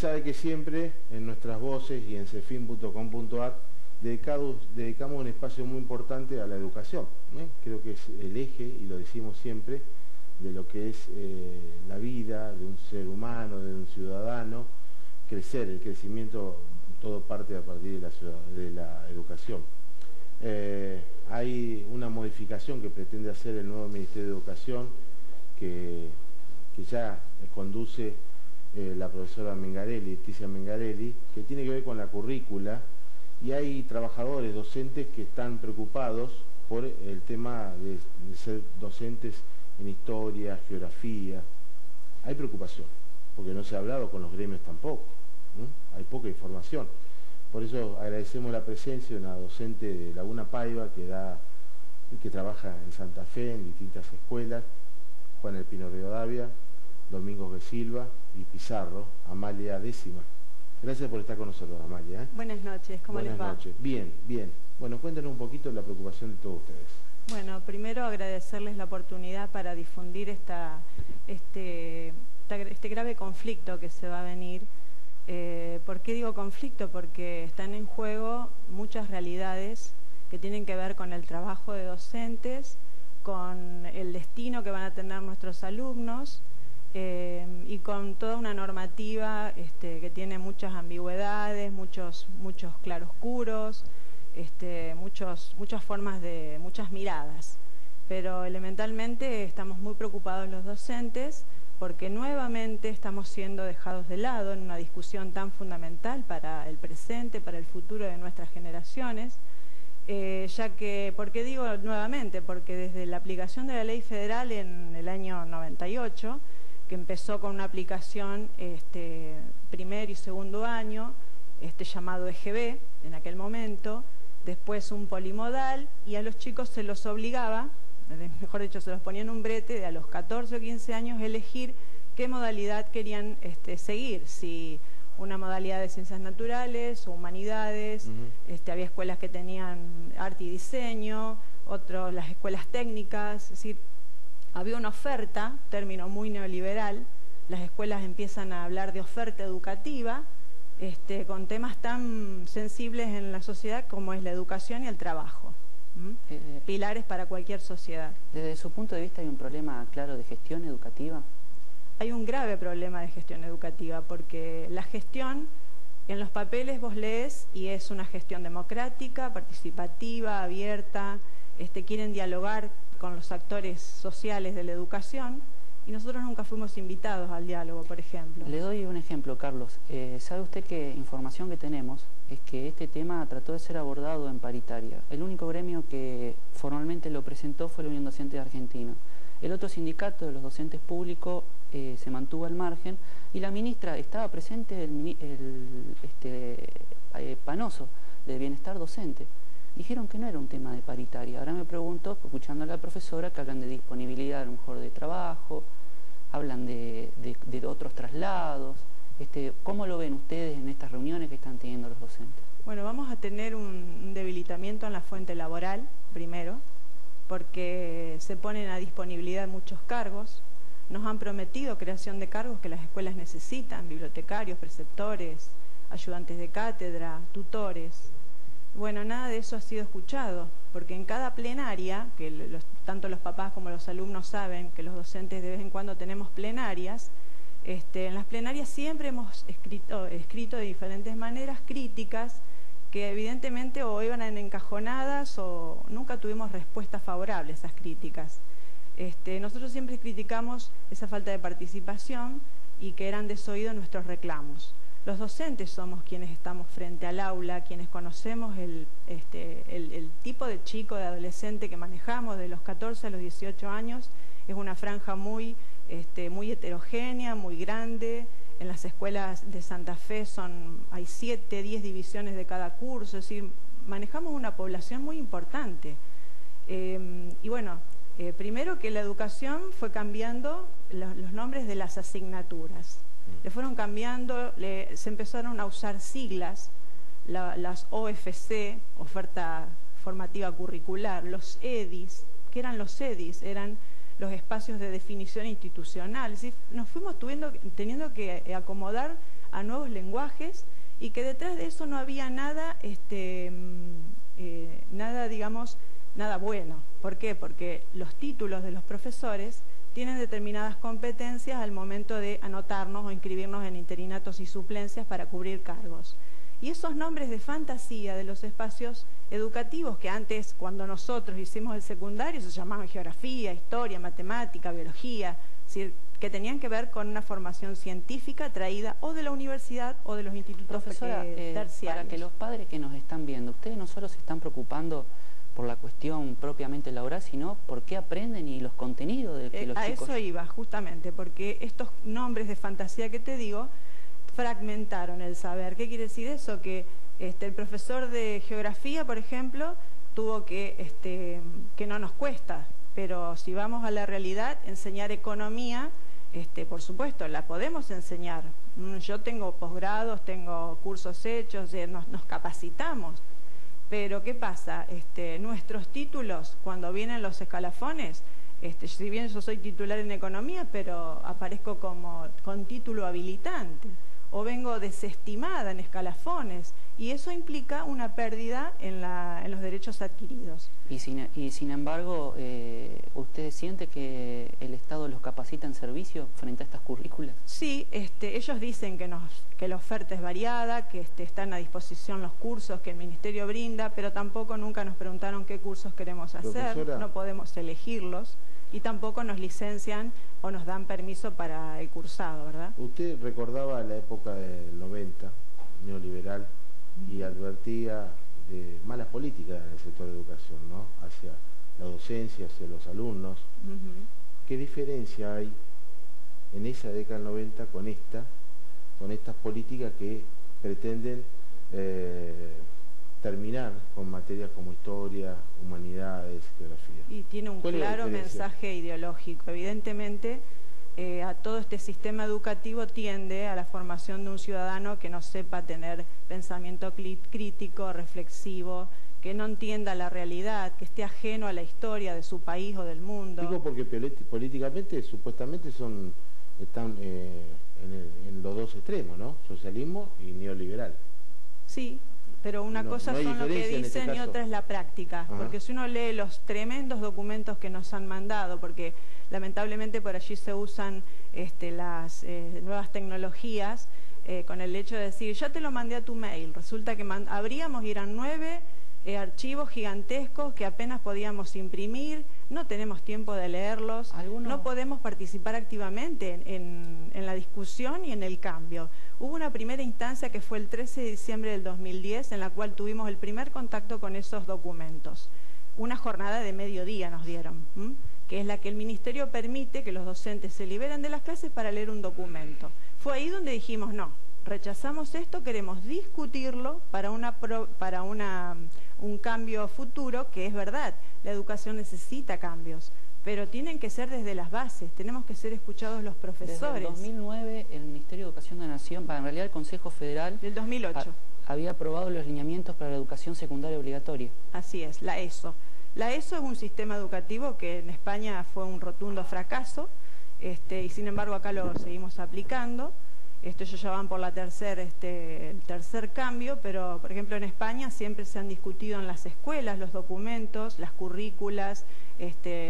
sabe que siempre en Nuestras Voces y en cefin.com.ar dedicamos un espacio muy importante a la educación. Creo que es el eje, y lo decimos siempre, de lo que es la vida de un ser humano, de un ciudadano. Crecer, el crecimiento, todo parte a partir de la educación. Hay una modificación que pretende hacer el nuevo Ministerio de Educación, que ya conduce la profesora Mengarelli, Leticia Mengarelli, que tiene que ver con la currícula, y hay trabajadores, docentes que están preocupados por el tema de ser docentes en historia, geografía. Hay preocupación, porque no se ha hablado con los gremios tampoco, ¿no? Hay poca información. Por eso agradecemos la presencia de una docente de Laguna Paiva que trabaja en Santa Fe, en distintas escuelas, Juan El Pino Rivadavia, Domingos de Silva y Pizarro, Amalia Décima. Gracias por estar con nosotros, Amalia. Buenas noches, ¿cómo les va? Buenas noches. Bien, bien. Bueno, cuéntenos un poquito la preocupación de todos ustedes. Bueno, primero agradecerles la oportunidad para difundir este grave conflicto que se va a venir. ¿Por qué digo conflicto? Porque están en juego muchas realidades que tienen que ver con el trabajo de docentes, con el destino que van a tener nuestros alumnos y con toda una normativa que tiene muchas ambigüedades, muchos claroscuros, muchas formas de muchas miradas. Pero elementalmente estamos muy preocupados los docentes porque nuevamente estamos siendo dejados de lado en una discusión tan fundamental para el presente, para el futuro de nuestras generaciones, ya que, ¿por qué digo nuevamente? Porque desde la aplicación de la ley federal en el año 98, que empezó con una aplicación primer y segundo año, llamado EGB en aquel momento, después un polimodal, y a los chicos se los obligaba, mejor dicho, se los ponían un brete de a los 14 o 15 años elegir qué modalidad querían seguir, si una modalidad de ciencias naturales o humanidades. Había escuelas que tenían arte y diseño, otros las escuelas técnicas, es decir, había una oferta, término muy neoliberal. Las escuelas empiezan a hablar de oferta educativa con temas tan sensibles en la sociedad como es la educación y el trabajo. Pilares para cualquier sociedad. Desde su punto de vista, ¿hay un problema claro de gestión educativa? Hay un grave problema de gestión educativa, porque la gestión, en los papeles vos lees, y es una gestión democrática, participativa, abierta, quieren dialogar con los actores sociales de la educación, y nosotros nunca fuimos invitados al diálogo, por ejemplo. Le doy un ejemplo, Carlos. ¿Sabe usted que información que tenemos es que este tema trató de ser abordado en paritaria? El único gremio que formalmente lo presentó fue la Unión Docente de Argentina. El otro sindicato de los docentes públicos se mantuvo al margen, y la ministra estaba presente, Panoso, de Bienestar Docente. Dijeron que no era un tema de paritaria. Ahora me pregunto, escuchando a la profesora, que hablan de disponibilidad a lo mejor de trabajo, hablan de otros traslados. ¿Cómo lo ven ustedes en estas reuniones que están teniendo los docentes? Bueno, vamos a tener un debilitamiento en la fuente laboral, primero, porque se ponen a disponibilidad muchos cargos. Nos han prometido creación de cargos que las escuelas necesitan: bibliotecarios, preceptores, ayudantes de cátedra, tutores. Bueno, nada de eso ha sido escuchado, porque en cada plenaria, que tanto los papás como los alumnos saben que los docentes de vez en cuando tenemos plenarias, en las plenarias siempre hemos escrito de diferentes maneras críticas que evidentemente o iban encajonadas o nunca tuvimos respuesta favorable a esas críticas. Nosotros siempre criticamos esa falta de participación y que eran desoídos nuestros reclamos. Los docentes somos quienes estamos frente al aula, quienes conocemos el tipo de chico, de adolescente que manejamos de los 14 a los 18 años. Es una franja muy heterogénea, muy grande. En las escuelas de Santa Fe hay 7, 10 divisiones de cada curso, es decir, manejamos una población muy importante. Y bueno, primero que la educación fue cambiando los nombres de las asignaturas. Le fueron cambiando, se empezaron a usar siglas, las OFC, oferta formativa curricular, los EDIs. ¿Qué eran los EDIs? Eran los espacios de definición institucional. Es decir, nos fuimos teniendo que acomodar a nuevos lenguajes y que detrás de eso no había nada, nada bueno. ¿Por qué? Porque los títulos de los profesores tienen determinadas competencias al momento de anotarnos o inscribirnos en interinatos y suplencias para cubrir cargos. Y esos nombres de fantasía de los espacios educativos que antes, cuando nosotros hicimos el secundario, se llamaban geografía, historia, matemática, biología, es decir, que tenían que ver con una formación científica traída o de la universidad o de los institutos terciarios. Para que los padres que nos están viendo, ustedes no solo se están preocupando por la cuestión propiamente laboral, sino por qué aprenden y los contenidos de que los chicos... A eso iba, justamente, porque estos nombres de fantasía que te digo fragmentaron el saber. ¿Qué quiere decir eso? Que el profesor de geografía, por ejemplo, tuvo que no nos cuesta, pero si vamos a la realidad, enseñar economía, por supuesto, la podemos enseñar. Yo tengo posgrados, tengo cursos hechos, nos capacitamos. Pero ¿qué pasa? Nuestros títulos, cuando vienen los escalafones, si bien yo soy titular en economía, pero aparezco con título habilitante, o vengo desestimada en escalafones, y eso implica una pérdida en los derechos adquiridos. Y sin embargo, ¿usted siente que el Estado los capacita en servicio frente a estas currículas? Sí, ellos dicen que la oferta es variada, que están a disposición los cursos que el Ministerio brinda, pero tampoco nunca nos preguntaron qué cursos queremos hacer, no podemos elegirlos, y tampoco nos licencian o nos dan permiso para el cursado, ¿verdad? Usted recordaba la época del 90, neoliberal, y advertía de malas políticas en el sector de educación, ¿no? Hacia la docencia, hacia los alumnos. ¿Qué diferencia hay en esa década del 90 con estas políticas que pretenden terminar con materias como historia, humanidades, geografía? Y tiene un claro mensaje ideológico. Evidentemente, a todo este sistema educativo tiende a la formación de un ciudadano que no sepa tener pensamiento crítico, reflexivo, que no entienda la realidad, que esté ajeno a la historia de su país o del mundo. Digo porque políticamente, supuestamente están en los dos extremos, ¿no? Socialismo y neoliberal. Sí, pero una cosa son lo que dicen y otra es la práctica. Porque si uno lee los tremendos documentos que nos han mandado, porque lamentablemente por allí se usan las nuevas tecnologías, con el hecho de decir, ya te lo mandé a tu mail, resulta que abríamos y eran 9 archivos gigantescos que apenas podíamos imprimir, no tenemos tiempo de leerlos, no podemos participar activamente en la discusión y en el cambio. Hubo una primera instancia que fue el 13 de diciembre del 2010 en la cual tuvimos el primer contacto con esos documentos. Una jornada de mediodía nos dieron, que es la que el Ministerio permite que los docentes se liberen de las clases para leer un documento. Fue ahí donde dijimos, no, rechazamos esto, queremos discutirlo para un cambio futuro, que es verdad, la educación necesita cambios, pero tienen que ser desde las bases, tenemos que ser escuchados los profesores. Desde el 2009 el Ministerio de Educación de la Nación, en realidad el Consejo Federal... Del 2008. Había aprobado los lineamientos para la educación secundaria obligatoria. Así es, la ESO. La ESO es un sistema educativo que en España fue un rotundo fracaso, y sin embargo acá lo seguimos aplicando. Ellos ya van por el tercer cambio, pero por ejemplo en España siempre se han discutido en las escuelas los documentos, las currículas,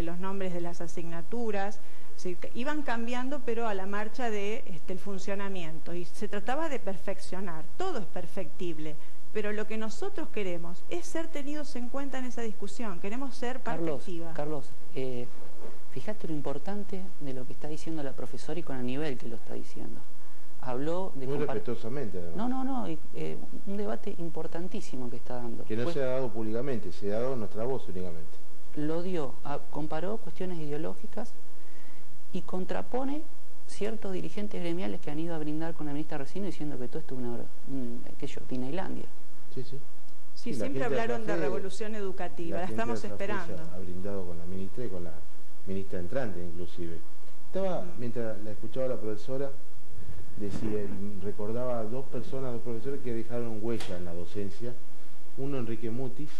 los nombres de las asignaturas, iban cambiando pero a la marcha de el funcionamiento, y se trataba de perfeccionar. Todo es perfectible, pero lo que nosotros queremos es ser tenidos en cuenta en esa discusión, queremos ser parte activa. Carlos, fíjate lo importante de lo que está diciendo la profesora y con el nivel que lo está diciendo. Habló de... Muy respetuosamente, además. No, un debate importantísimo que está dando. Que no se ha dado públicamente, se ha dado nuestra voz únicamente. Lo dio, comparó cuestiones ideológicas y contrapone ciertos dirigentes gremiales que han ido a brindar con la ministra recién diciendo que todo esto es Disneylandia. Sí, siempre hablaron de revolución educativa, la estamos esperando. Ha brindado con la ministra y con la ministra entrante inclusive. Mientras la escuchaba la profesora, recordaba a dos profesores que dejaron huella en la docencia. Uno, Enrique Mutis,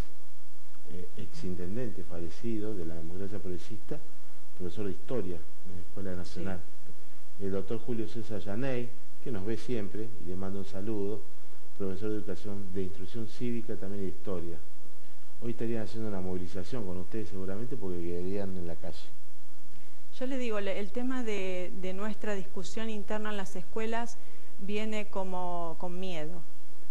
exintendente fallecido de la democracia progresista, profesor de historia en la Escuela Nacional. El doctor Julio César Llaney, que nos ve siempre, y le mando un saludo, profesor de educación, de instrucción cívica, también de historia. Hoy estarían haciendo una movilización con ustedes seguramente porque quedarían en la calle. Yo le digo, el tema de nuestra discusión interna en las escuelas viene como con miedo.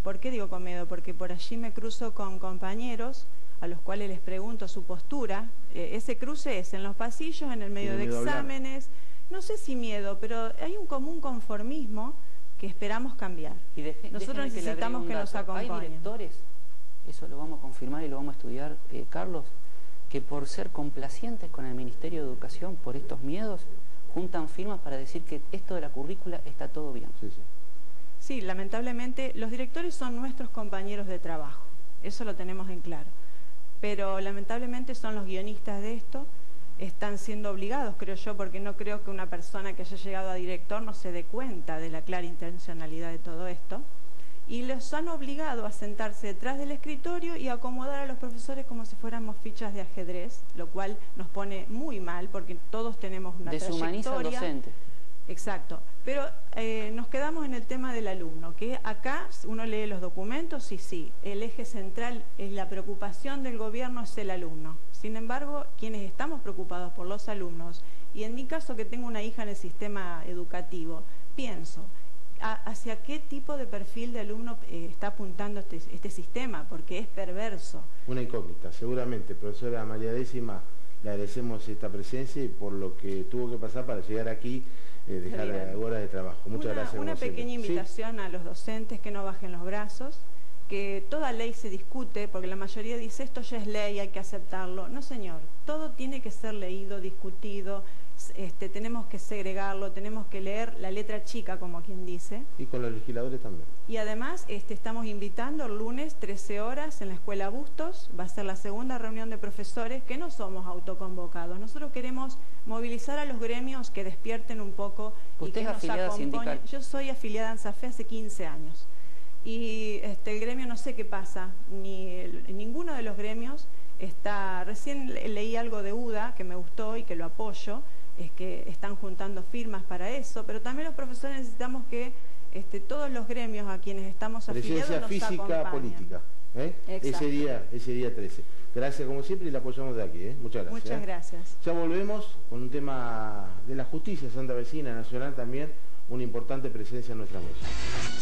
¿Por qué digo con miedo? Porque por allí me cruzo con compañeros a los cuales les pregunto su postura. Ese cruce es en los pasillos, en el medio de exámenes. No sé si miedo, pero hay un común conformismo que esperamos cambiar. Y nosotros necesitamos que nos acompañen. Hay directores, eso lo vamos a confirmar y lo vamos a estudiar, Carlos, que por ser complacientes con el Ministerio de Educación, por estos miedos, juntan firmas para decir que esto de la currícula está todo bien. Sí, sí. Sí, lamentablemente los directores son nuestros compañeros de trabajo, eso lo tenemos en claro. Pero lamentablemente son los guionistas de esto, están siendo obligados, creo yo, porque no creo que una persona que haya llegado a director no se dé cuenta de la clara intencionalidad de todo esto. Y los han obligado a sentarse detrás del escritorio y a acomodar a los profesores como si fuéramos fichas de ajedrez, lo cual nos pone muy mal porque todos tenemos una deshumaniza al docente. Exacto, pero nos quedamos en el tema del alumno, que acá uno lee los documentos y sí, el eje central es la preocupación del gobierno es el alumno. Sin embargo, quienes estamos preocupados por los alumnos, y en mi caso que tengo una hija en el sistema educativo, pienso, ¿hacia qué tipo de perfil de alumno está apuntando este sistema? Porque es perverso. Una incógnita, seguramente. Profesora María Décima, le agradecemos esta presencia y por lo que tuvo que pasar para llegar aquí, dejar horas de trabajo. Muchas gracias. Una pequeña invitación a los docentes que no bajen los brazos, que toda ley se discute, porque la mayoría dice esto ya es ley, hay que aceptarlo. No, señor, todo tiene que ser leído, discutido, tenemos que segregarlo, tenemos que leer la letra chica, como quien dice. Y con los legisladores también. Y además estamos invitando el lunes 13 horas en la Escuela Bustos, va a ser la segunda reunión de profesores, que no somos autoconvocados. Nosotros queremos movilizar a los gremios que despierten un poco y que nos acompañen. Yo soy afiliada a ANSAFE hace 15 años. Y el gremio no sé qué pasa, ninguno de los gremios está, recién leí algo de UDA que me gustó y que lo apoyo, es que están juntando firmas para eso, pero también los profesores necesitamos que todos los gremios a quienes estamos afiliados nos física, acompañen. Política, ese día 13. Gracias como siempre y la apoyamos de aquí, muchas gracias. Muchas gracias. Ya volvemos con un tema de la justicia santafesina nacional también, una importante presencia en nuestra mesa.